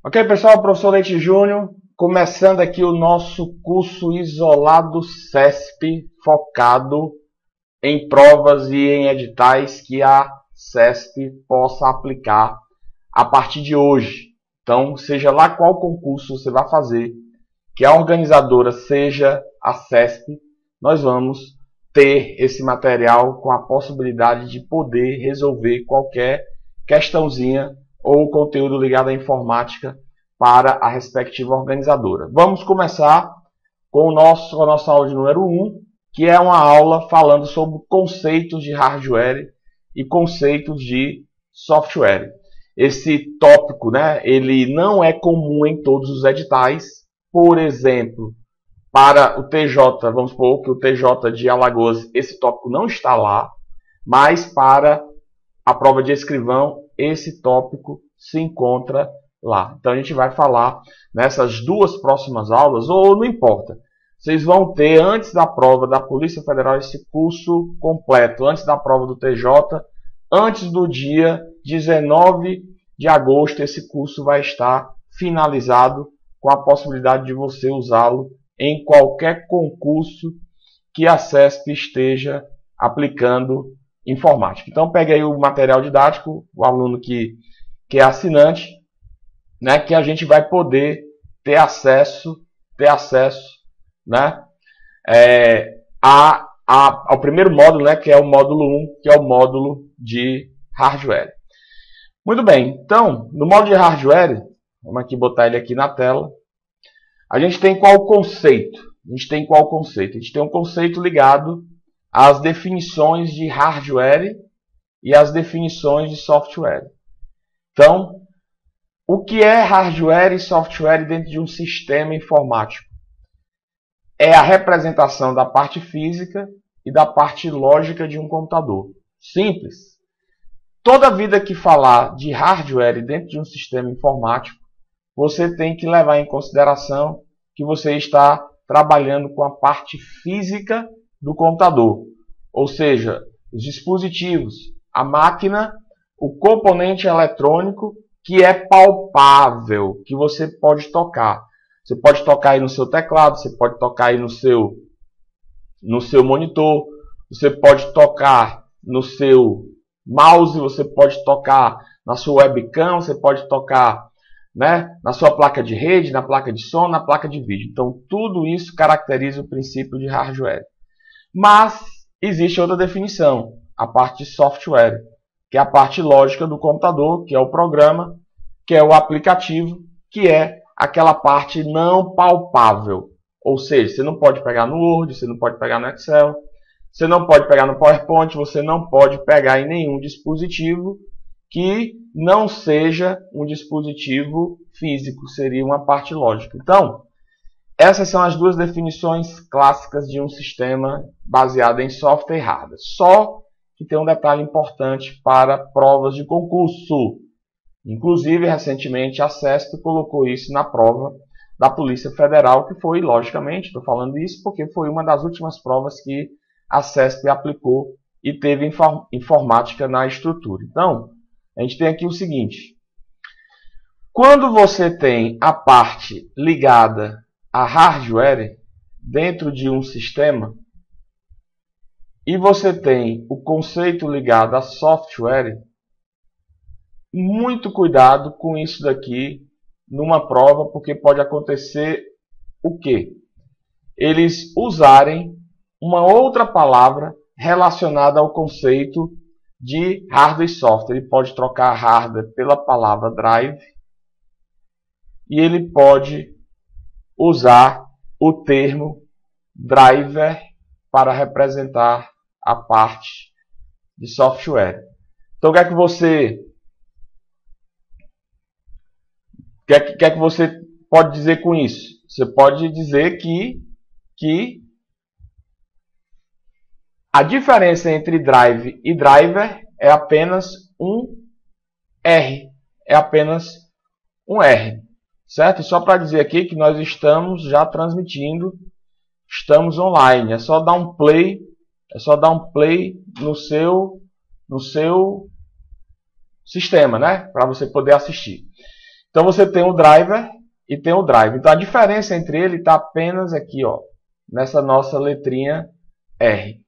Ok, pessoal, professor Leite Júnior, começando aqui o nosso curso isolado CESP, focado em provas e em editais que a CESP possa aplicar a partir de hoje. Então, seja lá qual concurso você vai fazer, que a organizadora seja a CESP, nós vamos ter esse material com a possibilidade de poder resolver qualquer questãozinha ou conteúdo ligado à informática para a respectiva organizadora. Vamos começar com a nossa aula de número 1, que é uma aula falando sobre conceitos de hardware e conceitos de software. Esse tópico, ele não é comum em todos os editais. Por exemplo, para o TJ, vamos supor que o TJ de Alagoas, esse tópico não está lá, mas para a prova de escrivão, esse tópico se encontra lá. Então a gente vai falar nessas duas próximas aulas, ou não importa. Vocês vão ter, antes da prova da Polícia Federal, esse curso completo, antes da prova do TJ, antes do dia 19 de agosto, esse curso vai estar finalizado com a possibilidade de você usá-lo em qualquer concurso que a CESP esteja aplicando informática. Então pegue aí o material didático, o aluno que é assinante, que a gente vai poder ter acesso ao primeiro módulo, que é o módulo 1, que é o módulo de hardware. Muito bem, então, no módulo de hardware, vamos aqui botar ele aqui na tela, a gente tem qual conceito? A gente tem um conceito ligado às definições de hardware e às definições de software. Então, o que é hardware e software dentro de um sistema informático? É a representação da parte física e da parte lógica de um computador. Simples. Toda vida que falar de hardware dentro de um sistema informático, você tem que levar em consideração que você está trabalhando com a parte física do computador. Ou seja, os dispositivos, a máquina, o componente eletrônico que é palpável, que você pode tocar. Você pode tocar aí no seu teclado, você pode tocar aí no seu monitor, você pode tocar no seu mouse, você pode tocar na sua webcam, você pode tocar na sua placa de rede, na placa de som, na placa de vídeo. Então, tudo isso caracteriza o princípio de hardware. Mas existe outra definição, a parte de software, que é a parte lógica do computador, que é o programa, que é o aplicativo, que é aquela parte não palpável. Ou seja, você não pode pegar no Word, você não pode pegar no Excel, você não pode pegar no PowerPoint, você não pode pegar em nenhum dispositivo que não seja um dispositivo físico, seria uma parte lógica. Então, essas são as duas definições clássicas de um sistema baseado em software e hardware. Só que tem um detalhe importante para provas de concurso. Inclusive, recentemente, a CESP colocou isso na prova da Polícia Federal, que foi, logicamente, estou falando isso porque foi uma das últimas provas que a CESP aplicou e teve informática na estrutura. Então, a gente tem aqui o seguinte. Quando você tem a parte ligada a hardware dentro de um sistema, e você tem o conceito ligado a software, muito cuidado com isso daqui numa prova, porque pode acontecer o quê? Eles usarem uma outra palavra relacionada ao conceito de hardware e software. Ele pode trocar hardware pela palavra drive e ele pode usar o termo driver para representar a parte de software. Então, o que é que você pode dizer com isso? Você pode dizer que a diferença entre drive e driver é apenas um R. É apenas um R. Certo? E só para dizer aqui que nós estamos já transmitindo, estamos online. É só dar um play, no seu sistema, para você poder assistir. Então você tem o driver e tem o drive. Então a diferença entre ele está apenas aqui, ó, nessa nossa letrinha R.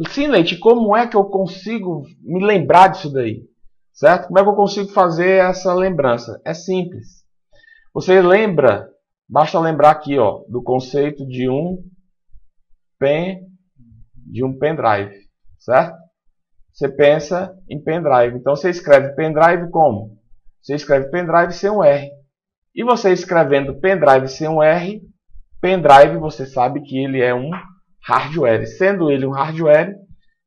Sim, Leite, como é que eu consigo me lembrar disso daí? Certo? Como é que eu consigo fazer essa lembrança? É simples. Você lembra, basta lembrar aqui, ó, do conceito de um pendrive, certo? Você pensa em pendrive. Então você escreve pendrive como? Você escreve pendrive sem um R. E você escrevendo pendrive sem um R, pendrive você sabe que ele é um hardware. Sendo ele um hardware,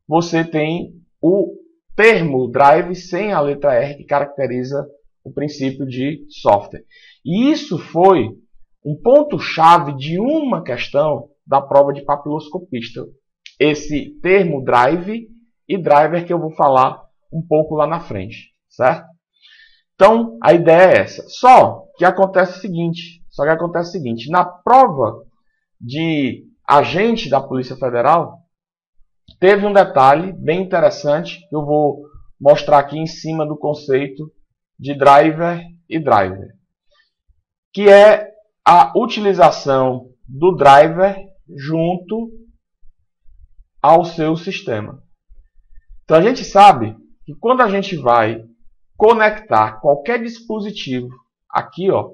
você tem o termo drive sem a letra R, que caracteriza o princípio de software. E isso foi um ponto-chave de uma questão da prova de papiloscopista. Esse termo drive e driver que eu vou falar um pouco lá na frente, certo? Então, a ideia é essa. Só que acontece o seguinte, na prova de agente da Polícia Federal, teve um detalhe bem interessante que eu vou mostrar aqui em cima do conceito de driver e driver, que é a utilização do driver junto ao seu sistema. Então a gente sabe que quando a gente vai conectar qualquer dispositivo aqui, ó,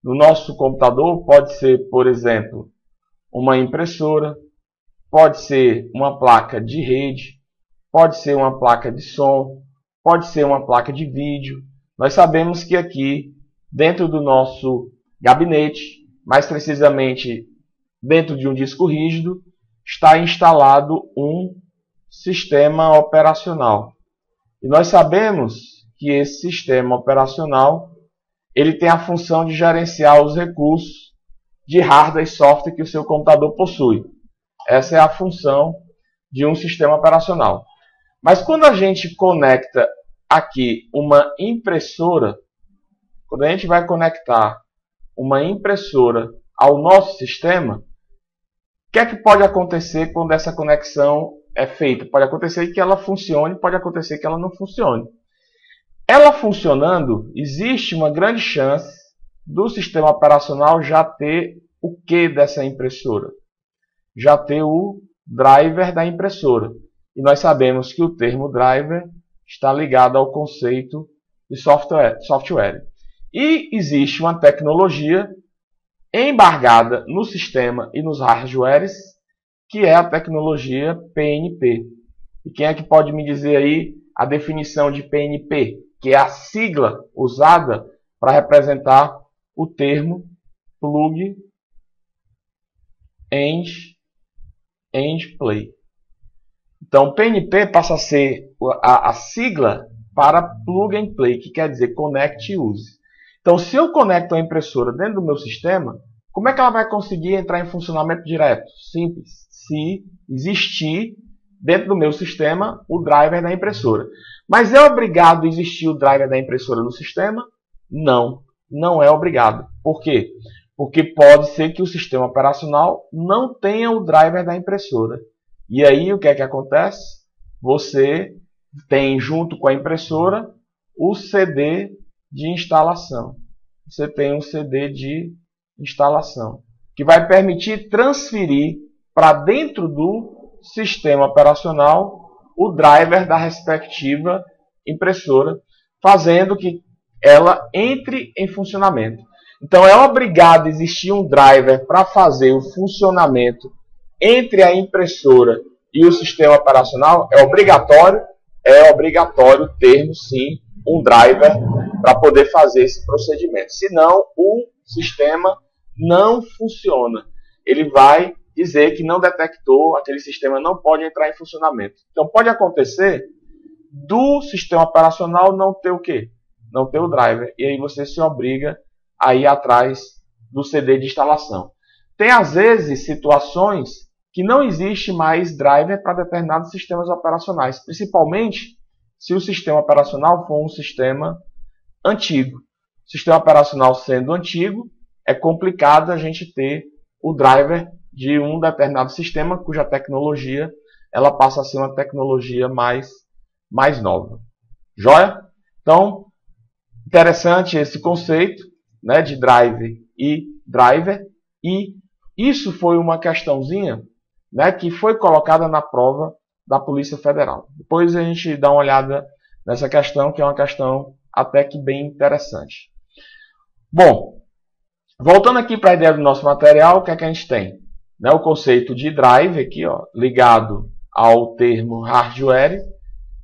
no nosso computador, pode ser, por exemplo, uma impressora, pode ser uma placa de rede, pode ser uma placa de som, pode ser uma placa de vídeo. Nós sabemos que aqui, dentro do nosso gabinete, mais precisamente dentro de um disco rígido, está instalado um sistema operacional. E nós sabemos que esse sistema operacional ele tem a função de gerenciar os recursos de hardware e software que o seu computador possui. Essa é a função de um sistema operacional. Mas quando a gente conecta aqui uma impressora, quando a gente vai conectar uma impressora ao nosso sistema, o que é que pode acontecer quando essa conexão é feita? Pode acontecer que ela funcione, pode acontecer que ela não funcione. Ela funcionando, existe uma grande chance do sistema operacional já ter o que dessa impressora? Já ter o driver da impressora. E nós sabemos que o termo driver está ligado ao conceito de software. E existe uma tecnologia embargada no sistema e nos hardwares, que é a tecnologia PNP. E quem é que pode me dizer aí a definição de PNP? Que é a sigla usada para representar o termo Plug and Play. Então, PNP passa a ser a sigla para Plug and Play, que quer dizer Connect e Use. Então, se eu conecto a impressora dentro do meu sistema, como é que ela vai conseguir entrar em funcionamento direto? Simples. Se existir dentro do meu sistema o driver da impressora. Mas é obrigado a existir o driver da impressora no sistema? Não, não é obrigado. Por quê? Porque pode ser que o sistema operacional não tenha o driver da impressora. E aí o que é que acontece? Você tem junto com a impressora o CD de instalação. Você tem um CD de instalação que vai permitir transferir para dentro do sistema operacional o driver da respectiva impressora, fazendo que ela entre em funcionamento. Então é obrigado a existir um driver para fazer o funcionamento entre a impressora e o sistema operacional. É obrigatório termos sim um driver para poder fazer esse procedimento. Senão o sistema não funciona. Ele vai dizer que não detectou, aquele sistema não pode entrar em funcionamento. Então pode acontecer do sistema operacional não ter o quê? Não ter o driver. E aí você se obriga a ir atrás do CD de instalação. Tem às vezes situações que não existe mais driver para determinados sistemas operacionais, principalmente se o sistema operacional for um sistema antigo. O sistema operacional sendo antigo, é complicado a gente ter o driver de um determinado sistema cuja tecnologia ela passa a ser uma tecnologia mais nova. Joia? Então, interessante esse conceito. né, de driver e driver, e isso foi uma questãozinha, né, que foi colocada na prova da Polícia Federal. Depois a gente dá uma olhada nessa questão, que é uma questão até que bem interessante. Bom, voltando aqui para a ideia do nosso material, o que é que a gente tem? Né, o conceito de drive aqui, ó, ligado ao termo hardware,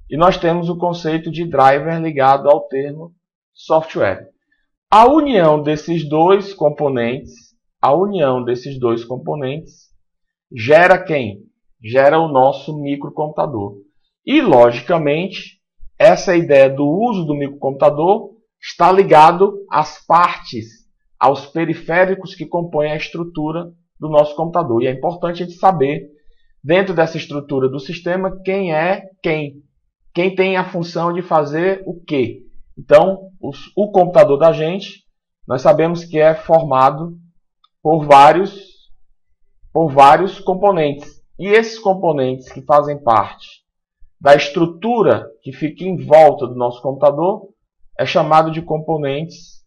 e nós temos o conceito de driver ligado ao termo software. A união desses dois componentes, gera quem? Gera o nosso microcomputador. E, logicamente, essa ideia do uso do microcomputador está ligado às partes, aos periféricos que compõem a estrutura do nosso computador. E é importante a gente saber, dentro dessa estrutura do sistema, quem é quem. Quem tem a função de fazer o quê? Então, o computador da gente, nós sabemos que é formado por vários componentes. E esses componentes que fazem parte da estrutura que fica em volta do nosso computador é chamado de componentes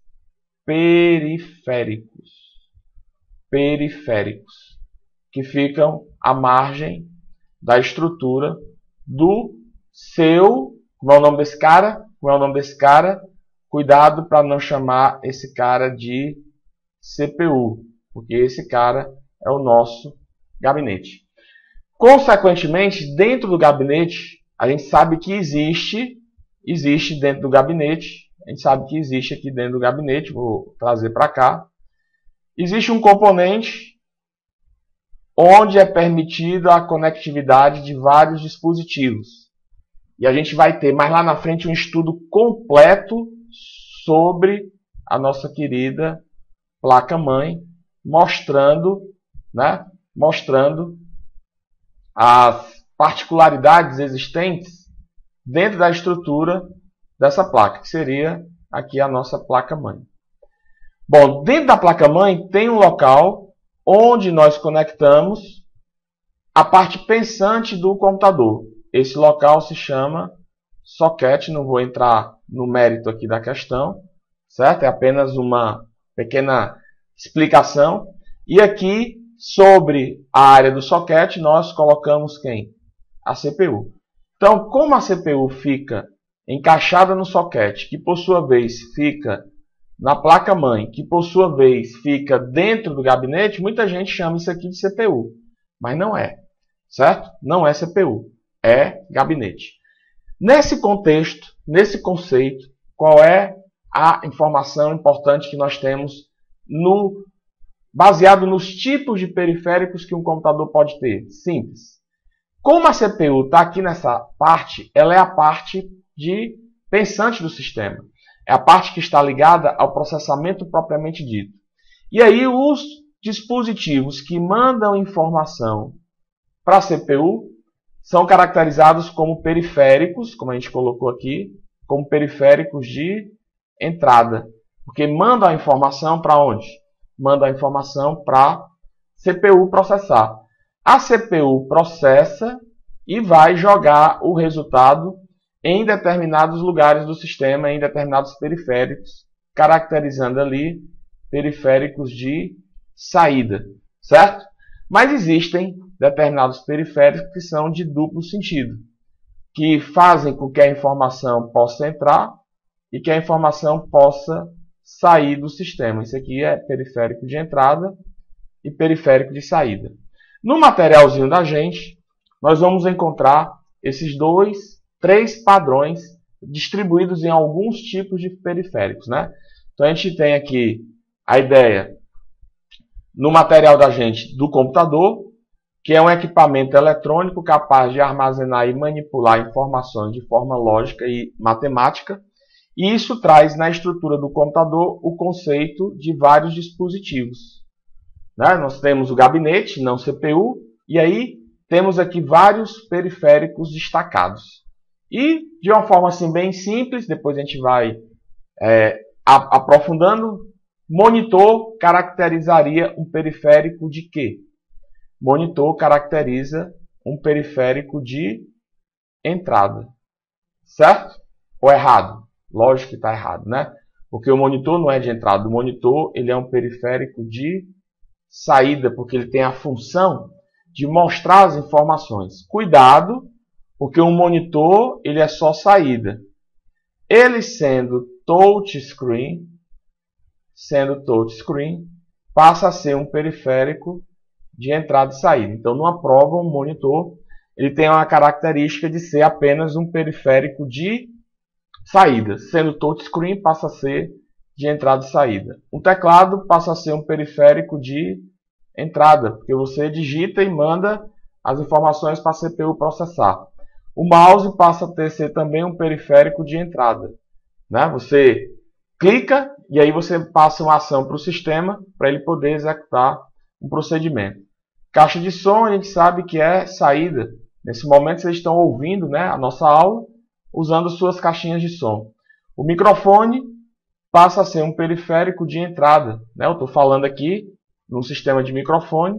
periféricos. Que ficam à margem da estrutura do seu... Como é o nome desse cara? Cuidado para não chamar esse cara de CPU, porque esse cara é o nosso gabinete. Consequentemente, dentro do gabinete, a gente sabe que existe dentro do gabinete, aqui dentro do gabinete, vou trazer para cá, existe um componente onde é permitida a conectividade de vários dispositivos. E a gente vai ter mais lá na frente um estudo completo sobre a nossa querida placa-mãe, mostrando as particularidades existentes dentro da estrutura dessa placa, que seria aqui a nossa placa-mãe. Bom, dentro da placa-mãe tem um local onde nós conectamos a parte pensante do computador. Esse local se chama socket, não vou entrar no mérito aqui da questão, certo? É apenas uma pequena explicação. E aqui, sobre a área do socket, nós colocamos quem? A CPU. Então, como a CPU fica encaixada no socket, que por sua vez fica na placa-mãe, que por sua vez fica dentro do gabinete, muita gente chama isso aqui de CPU. Mas não é, certo? Não é CPU, é gabinete. Nesse contexto, nesse conceito, qual é a informação importante que nós temos baseado nos tipos de periféricos que um computador pode ter? Simples. Como a CPU está aqui nessa parte, ela é a parte de pensante do sistema. É a parte que está ligada ao processamento propriamente dito. E aí os dispositivos que mandam informação para a CPU são caracterizados como periféricos, como a gente colocou aqui, como periféricos de entrada. Porque mandam a informação para onde? Manda a informação para a CPU processar. A CPU processa e vai jogar o resultado em determinados lugares do sistema, em determinados periféricos, caracterizando ali periféricos de saída, certo? Mas existem determinados periféricos que são de duplo sentido, que fazem com que a informação possa entrar e que a informação possa sair do sistema. Isso aqui é periférico de entrada e periférico de saída. No materialzinho da gente, nós vamos encontrar esses três padrões distribuídos em alguns tipos de periféricos, né? Então a gente tem aqui a ideia no material da gente do computador, que é um equipamento eletrônico capaz de armazenar e manipular informações de forma lógica e matemática. E isso traz na estrutura do computador o conceito de vários dispositivos, né? Nós temos o gabinete, não CPU, e aí temos aqui vários periféricos destacados. E de uma forma assim bem simples, depois a gente vai aprofundando, monitor caracterizaria um periférico de quê? Monitor caracteriza um periférico de entrada. Certo? Ou errado? Lógico que está errado, né? Porque o monitor não é de entrada. O monitor ele é um periférico de saída, porque ele tem a função de mostrar as informações. Cuidado, porque um monitor ele é só saída. Ele sendo touchscreen, passa a ser um periférico de entrada e saída. Então, numa prova, um monitor ele tem uma característica de ser apenas um periférico de saída. Sendo touchscreen, passa a ser de entrada e saída. Um teclado passa a ser um periférico de entrada, porque você digita e manda as informações para a CPU processar. O mouse passa a ser também um periférico de entrada. Né? Você clica e aí você passa uma ação para o sistema para ele poder executar um procedimento. Caixa de som a gente sabe que é saída. Nesse momento vocês estão ouvindo, né, a nossa aula usando suas caixinhas de som. O microfone passa a ser um periférico de entrada. Né? Eu estou falando aqui num sistema de microfone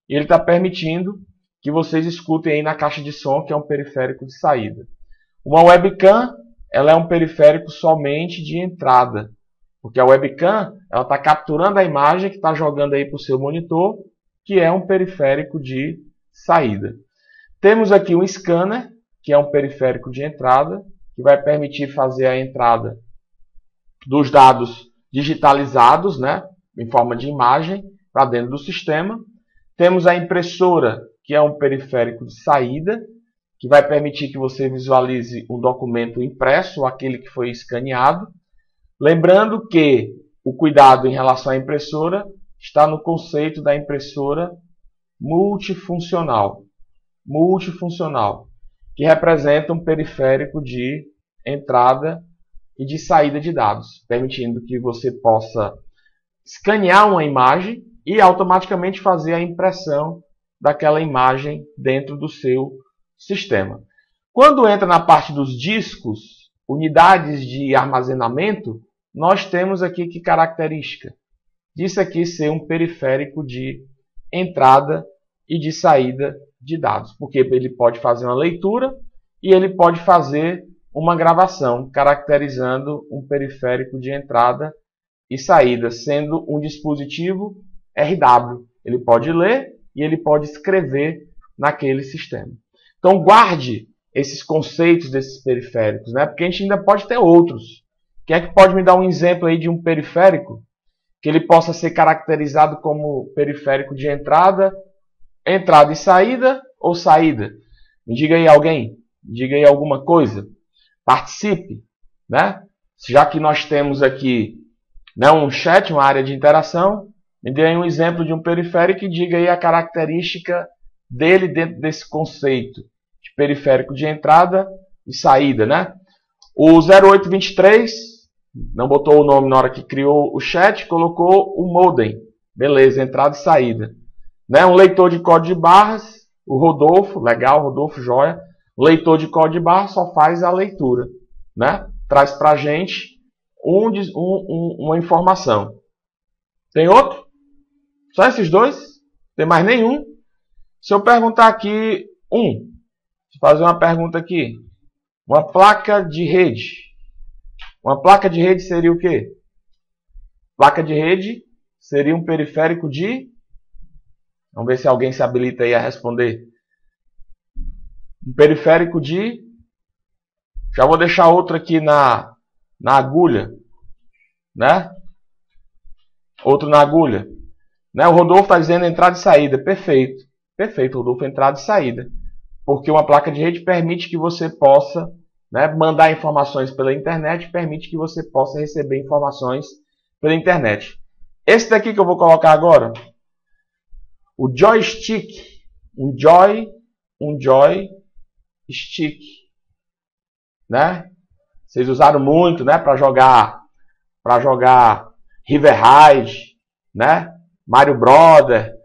e ele está permitindo que vocês escutem aí na caixa de som, que é um periférico de saída. Uma webcam ela é um periférico somente de entrada, porque a webcam ela está capturando a imagem que está jogando aí para o seu monitor, que é um periférico de saída. Temos aqui um scanner, que é um periférico de entrada, que vai permitir fazer a entrada dos dados digitalizados, né, em forma de imagem, para dentro do sistema. Temos a impressora, que é um periférico de saída, que vai permitir que você visualize um documento impresso, ou aquele que foi escaneado. Lembrando que o cuidado em relação à impressora está no conceito da impressora multifuncional, que representa um periférico de entrada e de saída de dados, permitindo que você possa escanear uma imagem e automaticamente fazer a impressão daquela imagem dentro do seu sistema. Quando entra na parte dos discos, unidades de armazenamento, nós temos aqui que característica? Disso aqui ser um periférico de entrada e de saída de dados, porque ele pode fazer uma leitura e ele pode fazer uma gravação, caracterizando um periférico de entrada e saída, sendo um dispositivo RW. Ele pode ler e ele pode escrever naquele sistema. Então guarde esses conceitos desses periféricos, né? Porque a gente ainda pode ter outros. Quem é que pode me dar um exemplo aí de um periférico que ele possa ser caracterizado como periférico de entrada, entrada e saída ou saída? Me diga aí alguém, me diga aí alguma coisa. Participe, né? Já que nós temos aqui, né, um chat, uma área de interação, me dê aí um exemplo de um periférico e diga aí a característica dele dentro desse conceito de periférico de entrada e saída, né? O 0823 não botou o nome na hora que criou o chat, colocou o modem. Beleza, entrada e saída. Né? Um leitor de código de barras, o Rodolfo, legal, Rodolfo, joia. O leitor de código de barras só faz a leitura, né? Traz pra gente uma informação. Tem outro? Só esses dois? Tem mais nenhum? Se eu perguntar aqui deixa eu fazer uma pergunta aqui. Uma placa de rede. Uma placa de rede seria o quê? Placa de rede seria um periférico de... Vamos ver se alguém se habilita aí a responder. Um periférico de... Já vou deixar outro aqui na agulha. Né? Outro na agulha. Né? O Rodolfo está dizendo entrada e saída. Perfeito. Perfeito, Rodolfo, entrada e saída. Porque uma placa de rede permite que você possa, né, mandar informações pela internet, permite que você possa receber informações pela internet. Esse daqui que eu vou colocar agora, o joystick, um joystick, né? Vocês usaram muito, né, para jogar River Raid, né? Mario Brother,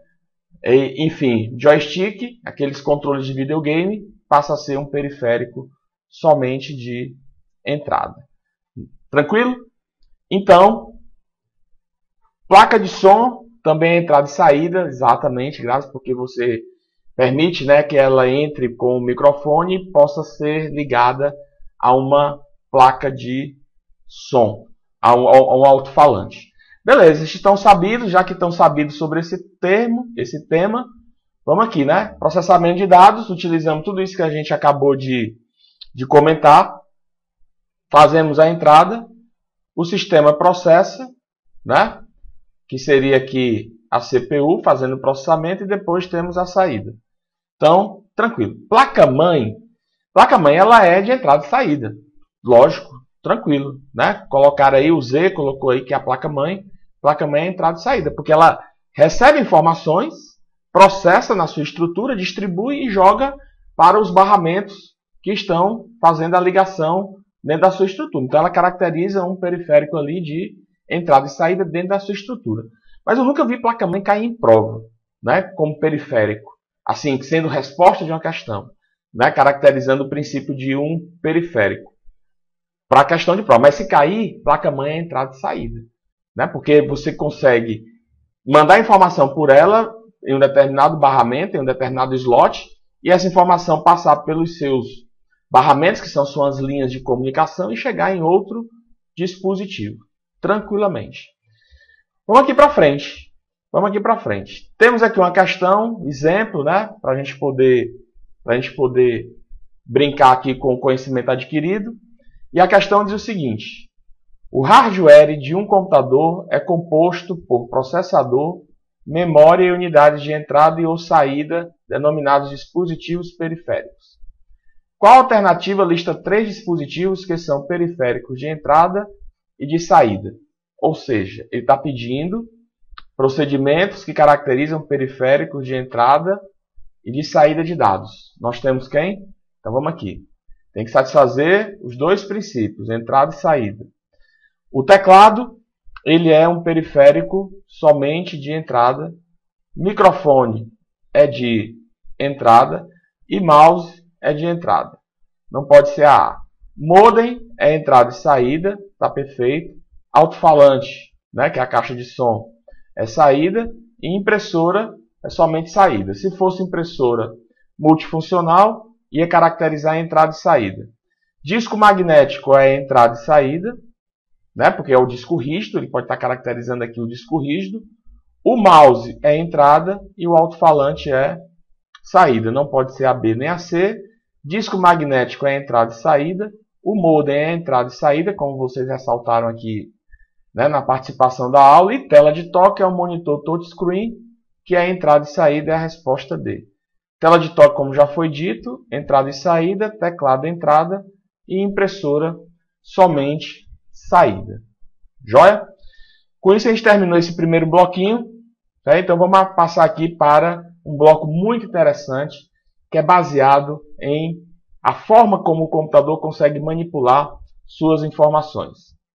enfim, joystick, aqueles controles de videogame, passa a ser um periférico somente de entrada. Tranquilo? Então, placa de som, também entrada e saída, exatamente, graças porque você permite, né, que ela entre com o microfone e possa ser ligada a uma placa de som. a um alto-falante. Beleza, estão sabidos, já que estão sabidos sobre esse tema, vamos aqui, né? Processamento de dados, utilizamos tudo isso que a gente acabou de comentar, fazemos a entrada, o sistema processa, né? Que seria aqui a CPU fazendo o processamento e depois temos a saída. Então, tranquilo. Placa-mãe ela é de entrada e saída. Lógico, tranquilo, né? Colocaram aí o Z, colocou aí que é a placa-mãe. Placa-mãe é entrada e saída, porque ela recebe informações, processa na sua estrutura, distribui e joga para os barramentos que estão fazendo a ligação dentro da sua estrutura. Então, ela caracteriza um periférico ali de entrada e saída dentro da sua estrutura. Mas eu nunca vi placa-mãe cair em prova, né? Como periférico, assim, sendo resposta de uma questão, né? Caracterizando o princípio de um periférico para a questão de prova. Mas se cair, placa-mãe é entrada e saída, né? Porque você consegue mandar informação por ela em um determinado barramento, em um determinado slot, e essa informação passar pelos seus barramentos, que são suas linhas de comunicação, e chegar em outro dispositivo, tranquilamente. Vamos aqui para frente. Temos aqui uma questão, exemplo, né? Para a gente poder brincar aqui com o conhecimento adquirido. E a questão diz o seguinte: o hardware de um computador é composto por processador, memória e unidades de entrada e ou saída, denominados dispositivos periféricos. Qual alternativa lista 3 dispositivos que são periféricos de entrada e de saída? Ou seja, ele está pedindo procedimentos que caracterizam periféricos de entrada e de saída de dados. Nós temos quem? Então vamos aqui. Tem que satisfazer os dois princípios, entrada e saída. O teclado, ele é um periférico somente de entrada. Microfone é de entrada e mouse é de entrada. Não pode ser a A. Modem é entrada e saída, está perfeito. Alto-falante, né, que é a caixa de som, é saída. E impressora é somente saída. Se fosse impressora multifuncional, ia caracterizar entrada e saída. Disco magnético é entrada e saída, né, porque é o disco rígido, ele pode estar caracterizando aqui o disco rígido. O mouse é entrada e o alto-falante é saída. Não pode ser a B nem a C. Disco magnético é entrada e saída. O modem é entrada e saída, como vocês ressaltaram aqui, né, na participação da aula. E tela de toque é um monitor touchscreen, que é entrada e saída, é a resposta D. Tela de toque, como já foi dito, entrada e saída, teclado entrada e impressora somente saída. Joia? Com isso a gente terminou esse primeiro bloquinho. Tá? Então vamos passar aqui para um bloco muito interessante, que é baseado em a forma como o computador consegue manipular suas informações.